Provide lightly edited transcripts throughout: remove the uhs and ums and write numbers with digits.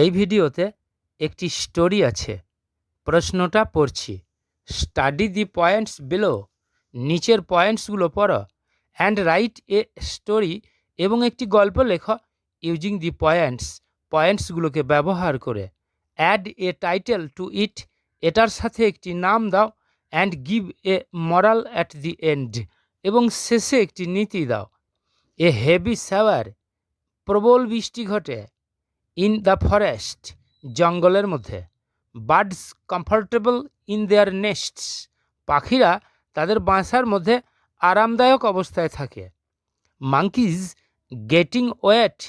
এই ভিডিওতে একটি স্টোরি আছে। প্রশ্নটা পড়ছি। স্টাডি দি পয়েন্টস বিলো, নিচের পয়েন্টসগুলো পড়ো, অ্যান্ড রাইট এ স্টোরি, এবং একটি গল্প লেখো ইউজিং দি পয়েন্টস, পয়েন্টসগুলোকে ব্যবহার করে। অ্যাড এ টাইটেল টু ইট, এটার সাথে একটি নাম দাও। And give a moral at the end, এবং শেষে একটি নীতি দাও। এ হেভি শাওয়ার, প্রবল বৃষ্টি ঘটে। ইন দ্য ফরেস্ট, জঙ্গলের মধ্যে। বার্ডস কমফর্টেবল ইন দেয়ার নেস্টস, পাখিরা তাদের বাসার মধ্যে আরামদায়ক অবস্থায় থাকে। মাঙ্কিজ গেটিং ওয়েট,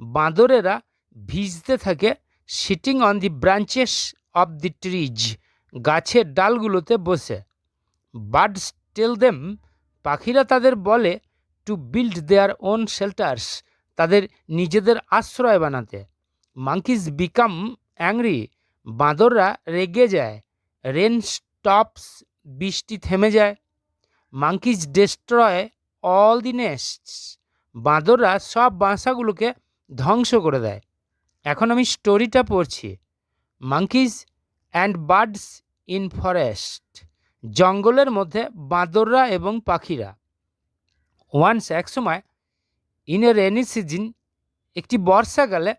বাঁদরেরা ভিজতে থাকে। Sitting on the branches of the trees, গাছের ডালগুলোতে বসে। বার্ডস টেল দেম, পাখিরা তাদের বলে, to build their own shelters, তাদের নিজেদের আশ্রয় বানাতে। মাঙ্কিজ বিকাম অ্যাংরি, বাঁদররা রেগে যায়। রেন স্টপস, বৃষ্টি থেমে যায়। Monkeys destroy all the nests, বাঁদররা সব বাসাগুলোকে ধ্বংস করে দেয়। এখন আমি স্টোরিটা পড়ছি। Monkeys and birds in forest, জঙ্গলের মধ্যে বাঁদররা এবং পাখিরা। ওয়ান্স, এক সময়, ইন এ রেনি সিজন, একটি বর্ষাকালে,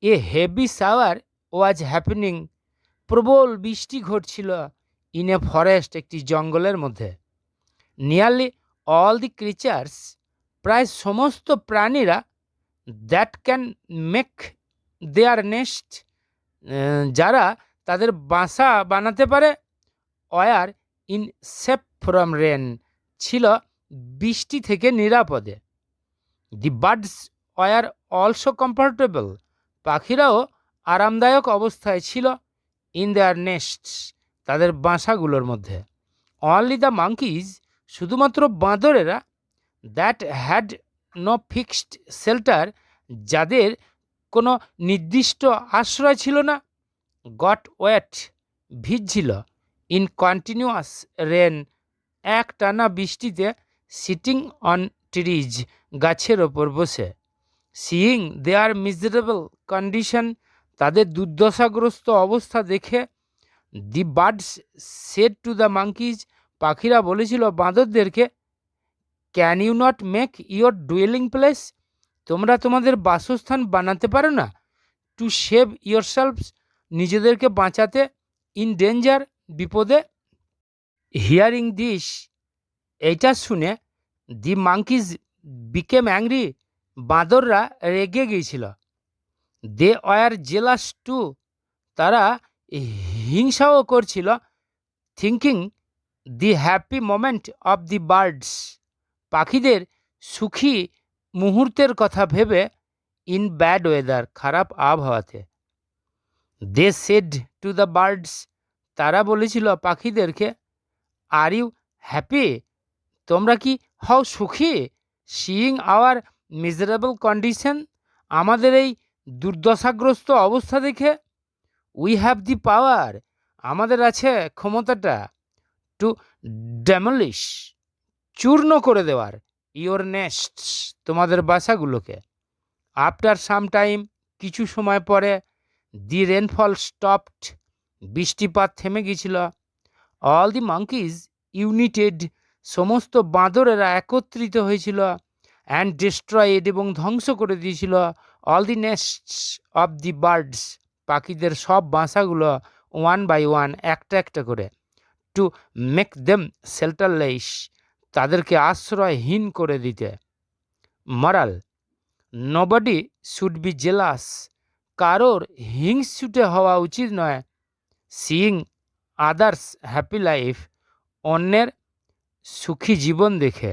a heavy shower was happening, প্রবল বৃষ্টি ঘটছিল। ইন এ ফরেস্ট, একটি জঙ্গলের মধ্যে। নিয়ারলি অল দি ক্রিচার্স, প্রায় সমস্ত প্রাণীরা, that can make their nest, যারা তাদের বাসা বানাতে পারে, were in safe from rain, ছিল বৃষ্টি থেকে নিরাপদে। The birds were also comfortable, পাখিরাও আরামদায়ক অবস্থায় ছিল। ইন দেয়ার নেস্টস, তাদের বাসাগুলোর মধ্যে। অনলি দ্য মাঙ্কিজ, শুধুমাত্র বাঁদরেরা, that had no fixed shelter, যাদের কোনো নির্দিষ্ট আশ্রয় ছিল না, গট ওয়েট, ভিজছিল। ইন কন্টিনিউয়াস রেন, এক টানা বৃষ্টিতে। সিটিং অন ট্রিজ, গাছের ওপর বসে। সিইং দেয়ার মিজারেবল কন্ডিশন, তাদের দুর্দশাগ্রস্ত অবস্থা দেখে। The birds said to the monkeys, পাখিরা বলেছিল বাঁদরদেরকে, can you not make your dwelling place, তোমরা তোমাদের বাসস্থান বানাতে পারো না? টু সেভ ইয়োর সেলফস, নিজেদেরকে বাঁচাতে। ইন ডেঞ্জার, বিপদে। হিয়ারিং দিস, এইটা শুনে, দি মাঙ্কিজ বিকেম অ্যাংরি, বাঁদররা রেগে গিয়েছিল। দে ওয়ার জেলাস টু, তারা হিংসাও করছিল। Thinking the happy moment of the birds, পাখিদের সুখী মুহূর্তের কথা ভেবে। ইন ব্যাড ওয়েদার, খারাপ আবহাওয়াতে। They said to the birds, তারা বলেছিল পাখিদেরকে, আর ইউ হ্যাপি, তোমরা কি হও সুখী? সিইং আওয়ার মিজারেবল কন্ডিশন, আমাদের এই দুর্দশাগ্রস্ত অবস্থা দেখে। উই হ্যাভ দি পাওয়ার, আমাদের আছে ক্ষমতাটা। টু ডেমলিশ, চূর্ণ করে দেওয়ার। ইয়োর নেস্টস, তোমাদের বাসাগুলোকে। আফটার সাম টাইম, কিছু সময় পরে। দি রেনফল স্টপড, বৃষ্টিপাত থেমে গিয়েছিল। অল দি মাঙ্কিজ ইউনিটেড, সমস্ত বাঁদরেরা একত্রিত হয়েছিল। অ্যান্ড ডিস্ট্রয়েড, এবং ধ্বংস করে দিয়েছিল। All the নেস্টস of the birds, পাখিদের সব বাসাগুলো। ওয়ান বাই ওয়ান, একটা একটা করে। টু মেক দেম শেল্টারলেস, তাদেরকে আশ্রয়হীন করে দিতে। মরাল, নোবডি শুড বি জেলাস, কারোর হিংসুটে হওয়া উচিত নয়। সিইং আদার্স হ্যাপি লাইফ, অন্যের সুখী জীবন দেখে।